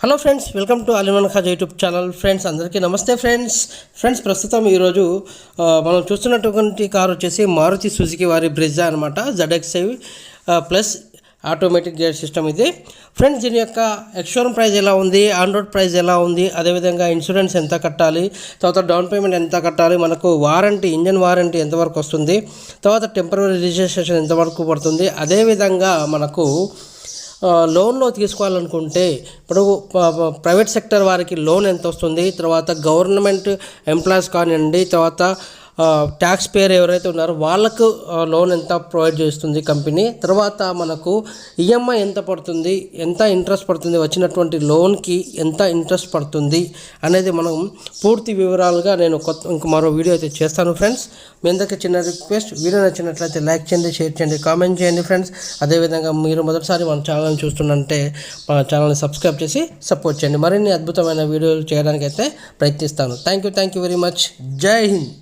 Hello friends, welcome to Aliman Khaja YouTube channel. Friends అందరికీ నమస్తే. Friends ప్రస్తుతం ఈరోజు మనం చూస్తున్నటువంటి కార్ వచ్చేసి మారుతి సుజుకి వారి బ్రిజా అనమాట. ZX5 plus automatic gear system ఇది. ఫ్రెండ్స్ దీని యొక్క ఎక్స్షోరూమ్ ప్రైస్ ఎలా ఉంది, ఆన్ రోడ్ ప్రైస్ ఎలా ఉంది, అదేవిధంగా ఇన్సూరెన్స్ ఎంత కట్టాలి, తర్వాత డౌన్ పేమెంట్ ఎంత కట్టాలి, మనకు వారంటీ, ఇంజన్ వారంటీ ఎంతవరకు వస్తుంది, తర్వాత టెంపరరీ రిజిస్ట్రేషన్ ఎంతవరకు పడుతుంది, అదేవిధంగా మనకు లోన్లో తీసుకోవాలనుకుంటే ఇప్పుడు ప్రైవేట్ సెక్టర్ వారికి లోన్ ఎంత వస్తుంది, తర్వాత గవర్నమెంట్ ఎంప్లాయీస్ కానివ్వండి, తర్వాత ట్యాక్స్ పేయర్ ఎవరైతే ఉన్నారో వాళ్ళకు లోన్ ఎంత ప్రొవైడ్ చేస్తుంది కంపెనీ, తర్వాత మనకు ఈఎంఐ ఎంత పడుతుంది, ఎంత ఇంట్రెస్ట్ పడుతుంది, వచ్చినటువంటి లోన్కి ఎంత ఇంట్రెస్ట్ పడుతుంది అనేది మనం పూర్తి వివరాలుగా నేను ఇంక మరో వీడియో అయితే చేస్తాను. ఫ్రెండ్స్ మీ అందరికీ చిన్న రిక్వెస్ట్, వీడియో నచ్చినట్లయితే లైక్ చేయండి, షేర్ చేయండి, కామెంట్ చేయండి. ఫ్రెండ్స్ అదేవిధంగా మీరు మొదటిసారి మన ఛానల్ని చూస్తుంటే మన ఛానల్ని సబ్స్క్రైబ్ చేసి సపోర్ట్ చేయండి. మరిన్ని అద్భుతమైన వీడియోలు చేయడానికి అయితే ప్రయత్నిస్తాను. Thank you very much. జై హింద్.